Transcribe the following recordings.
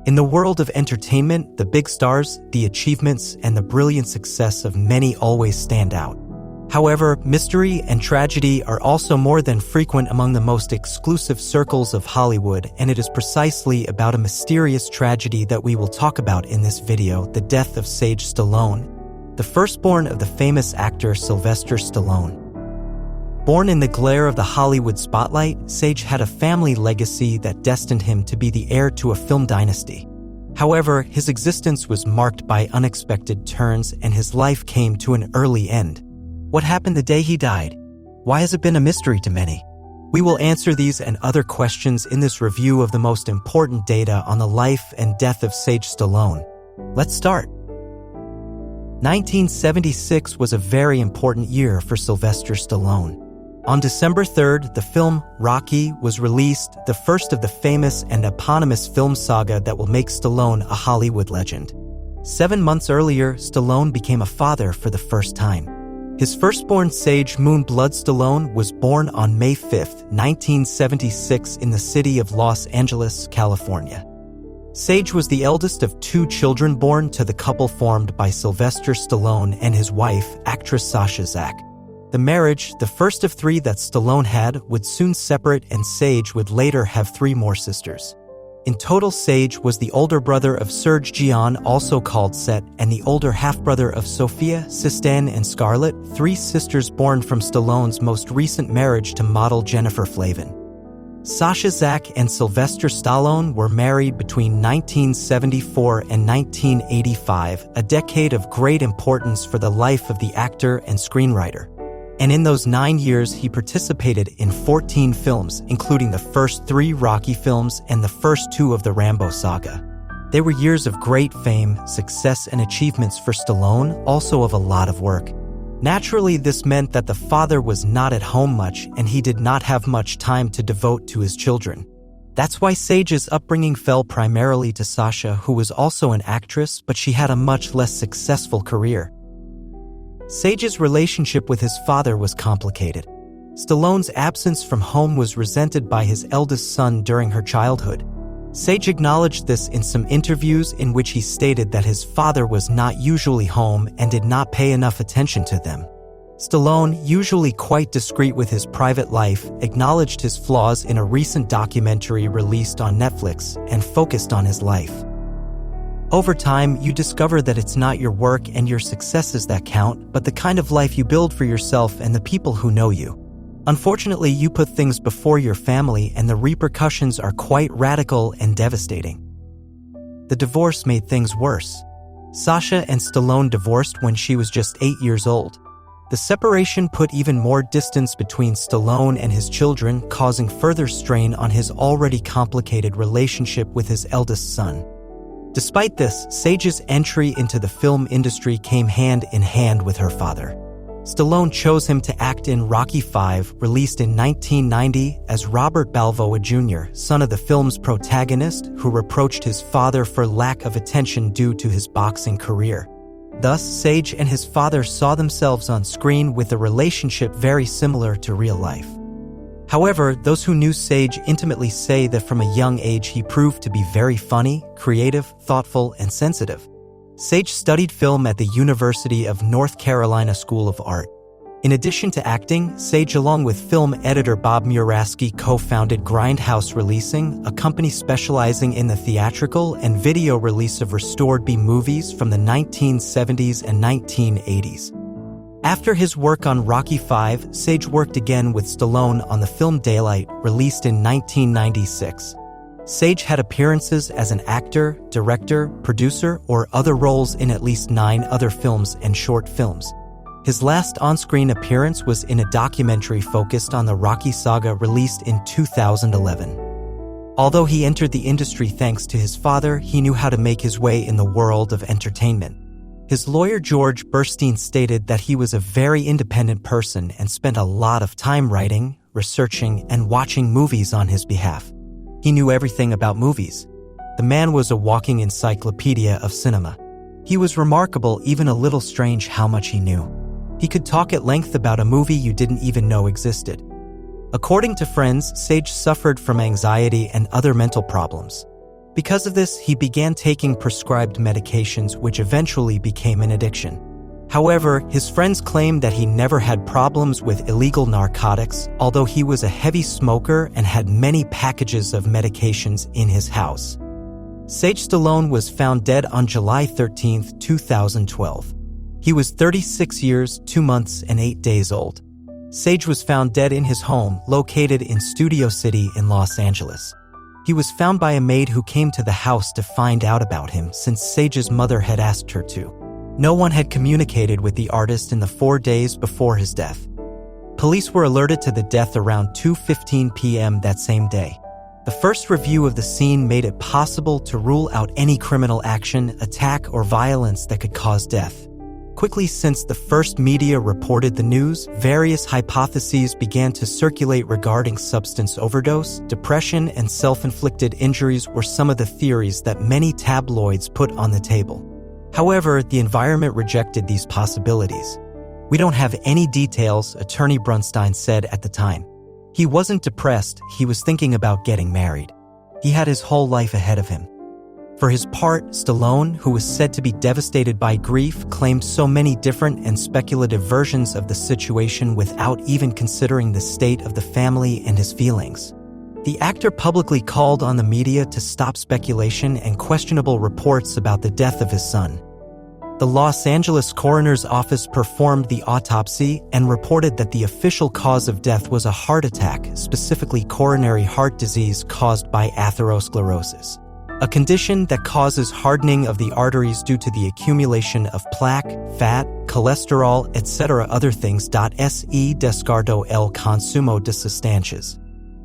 In the world of entertainment, the big stars, the achievements, and the brilliant success of many always stand out. However, mystery and tragedy are also more than frequent among the most exclusive circles of Hollywood, and it is precisely about a mysterious tragedy that we will talk about in this video: the death of Sage Stallone, the firstborn of the famous actor Sylvester Stallone. Born in the glare of the Hollywood spotlight, Sage had a family legacy that destined him to be the heir to a film dynasty. However, his existence was marked by unexpected turns, and his life came to an early end. What happened the day he died? Why has it been a mystery to many? We will answer these and other questions in this review of the most important data on the life and death of Sage Stallone. Let's start. 1976 was a very important year for Sylvester Stallone. On December 3rd, the film Rocky was released, the first of the famous and eponymous film saga that will make Stallone a Hollywood legend. 7 months earlier, Stallone became a father for the first time. His firstborn Sage Moonblood Stallone was born on May 5, 1976 in the city of Los Angeles, California. Sage was the eldest of 2 children born to the couple formed by Sylvester Stallone and his wife, actress Sasha Zack. The marriage, the first of 3 that Stallone had, would soon separate, and Sage would later have 3 more sisters. In total, Sage was the older brother of Serge Gian, also called Set, and the older half-brother of Sophia, Sistine, and Scarlett, 3 sisters born from Stallone's most recent marriage to model Jennifer Flavin. Sasha Zack and Sylvester Stallone were married between 1974 and 1985, a decade of great importance for the life of the actor and screenwriter. And in those 9 years, he participated in 14 films, including the first 3 Rocky films and the first 2 of the Rambo saga. They were years of great fame, success, and achievements for Stallone, also of a lot of work. Naturally, this meant that the father was not at home much, and he did not have much time to devote to his children. That's why Sage's upbringing fell primarily to Sasha, who was also an actress, but she had a much less successful career. Sage's relationship with his father was complicated. Stallone's absence from home was resented by his eldest son during her childhood. Sage acknowledged this in some interviews, in which he stated that his father was not usually home and did not pay enough attention to them. Stallone, usually quite discreet with his private life, acknowledged his flaws in a recent documentary released on Netflix and focused on his life. Over time, you discover that it's not your work and your successes that count, but the kind of life you build for yourself and the people who know you. Unfortunately, you put things before your family, and the repercussions are quite radical and devastating. The divorce made things worse. Sasha and Stallone divorced when she was just 8 years old. The separation put even more distance between Stallone and his children, causing further strain on his already complicated relationship with his eldest son. Despite this, Sage's entry into the film industry came hand in hand with her father. Stallone chose him to act in Rocky V, released in 1990, as Robert Balboa Jr., son of the film's protagonist, who reproached his father for lack of attention due to his boxing career. Thus, Sage and his father saw themselves on screen with a relationship very similar to real life. However, those who knew Sage intimately say that from a young age he proved to be very funny, creative, thoughtful, and sensitive. Sage studied film at the University of North Carolina School of Art. In addition to acting, Sage, along with film editor Bob Murawski, co-founded Grindhouse Releasing, a company specializing in the theatrical and video release of restored B-movies from the 1970s and 1980s. After his work on Rocky V, Sage worked again with Stallone on the film Daylight, released in 1996. Sage had appearances as an actor, director, producer, or other roles in at least 9 other films and short films. His last on-screen appearance was in a documentary focused on the Rocky saga released in 2011. Although he entered the industry thanks to his father, he knew how to make his way in the world of entertainment. His lawyer George Burstein stated that he was a very independent person and spent a lot of time writing, researching, and watching movies on his behalf. He knew everything about movies. The man was a walking encyclopedia of cinema. He was remarkable, even a little strange how much he knew. He could talk at length about a movie you didn't even know existed. According to friends, Sage suffered from anxiety and other mental problems. Because of this, he began taking prescribed medications, which eventually became an addiction. However, his friends claimed that he never had problems with illegal narcotics, although he was a heavy smoker and had many packages of medications in his house. Sage Stallone was found dead on July 13, 2012. He was 36 years, 2 months, and 8 days old. Sage was found dead in his home, located in Studio City in Los Angeles. He was found by a maid who came to the house to find out about him since Sage's mother had asked her to. No one had communicated with the artist in the 4 days before his death. Police were alerted to the death around 2:15 p.m. that same day. The first review of the scene made it possible to rule out any criminal action, attack, or violence that could cause death. Quickly, since the first media reported the news, various hypotheses began to circulate regarding substance overdose, depression, and self-inflicted injuries were some of the theories that many tabloids put on the table. However, the environment rejected these possibilities. "We don't have any details," Attorney Brunstein said at the time. He wasn't depressed, he was thinking about getting married. He had his whole life ahead of him. For his part, Stallone, who was said to be devastated by grief, claimed so many different and speculative versions of the situation without even considering the state of the family and his feelings. The actor publicly called on the media to stop speculation and questionable reports about the death of his son. The Los Angeles coroner's office performed the autopsy and reported that the official cause of death was a heart attack, specifically coronary heart disease caused by atherosclerosis, a condition that causes hardening of the arteries due to the accumulation of plaque, fat, cholesterol, etc. Other things. Se descardo el consumo de sustancias.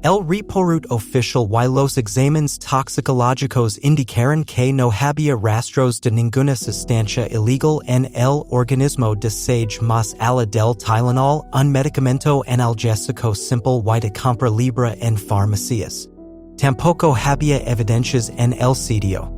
El reporut oficial y los exámenes toxicológicos indicaron que no había rastros de ninguna sustancia ilegal en el organismo de Sage más allá del Tylenol, un medicamento analgésico simple y de compra libre en farmacias. Tampoco había evidencias en el sitio.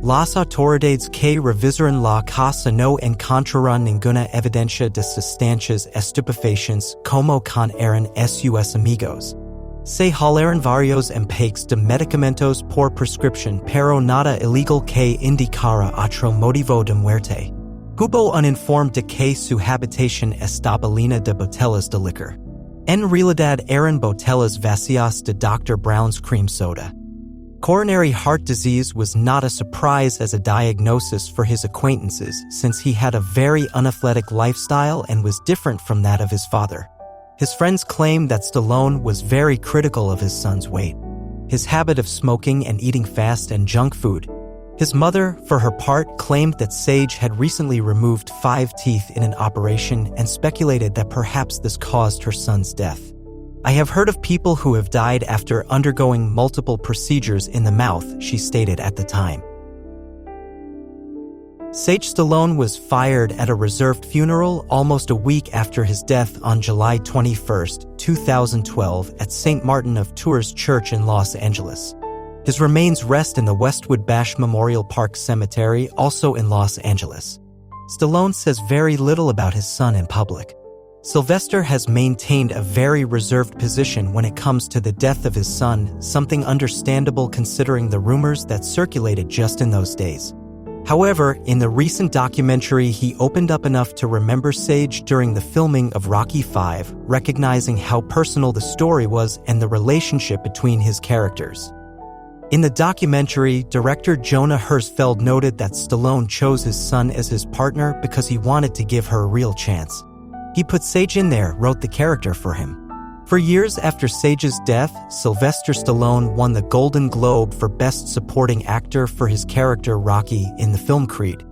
Las autoridades que revisaron la casa no encontraron ninguna evidencia de sustancias estupefacientes como con eran sus amigos. Se hallaron varios empaques de medicamentos por prescripción pero nada ilegal que indicara otro motivo de muerte. Hubo un informe de que su habitación estaba llena de botellas de licor. En realidad eran botellas vacías de Dr. Brown's cream soda. Coronary heart disease was not a surprise as a diagnosis for his acquaintances since he had a very unathletic lifestyle and was different from that of his father. His friends claimed that Stallone was very critical of his son's weight, his habit of smoking and eating fast and junk food. His mother, for her part, claimed that Sage had recently removed 5 teeth in an operation and speculated that perhaps this caused her son's death. "I have heard of people who have died after undergoing multiple procedures in the mouth," she stated at the time. Sage Stallone was fired at a reserved funeral almost a week after his death on July 21, 2012 at St. Martin of Tours Church in Los Angeles. His remains rest in the Westwood Bash Memorial Park Cemetery, also in Los Angeles. Stallone says very little about his son in public. Sylvester has maintained a very reserved position when it comes to the death of his son, something understandable considering the rumors that circulated just in those days. However, in the recent documentary, he opened up enough to remember Sage during the filming of Rocky V, recognizing how personal the story was and the relationship between his characters. In the documentary, director Jonah Herzfeld noted that Stallone chose his son as his partner because he wanted to give her a real chance. He put Sage in there, wrote the character for him. For years after Sage's death, Sylvester Stallone won the Golden Globe for Best Supporting Actor for his character Rocky in the film Creed.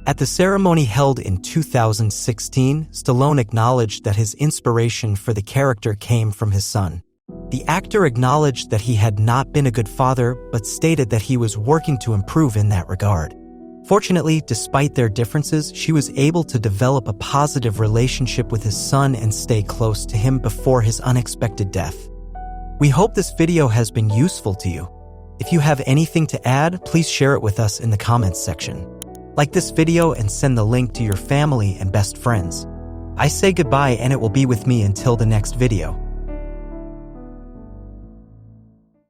At the ceremony held in 2016, Stallone acknowledged that his inspiration for the character came from his son. The actor acknowledged that he had not been a good father, but stated that he was working to improve in that regard. Fortunately, despite their differences, she was able to develop a positive relationship with his son and stay close to him before his unexpected death. We hope this video has been useful to you. If you have anything to add, please share it with us in the comments section. Like this video and send the link to your family and best friends. I say goodbye and it will be with me until the next video.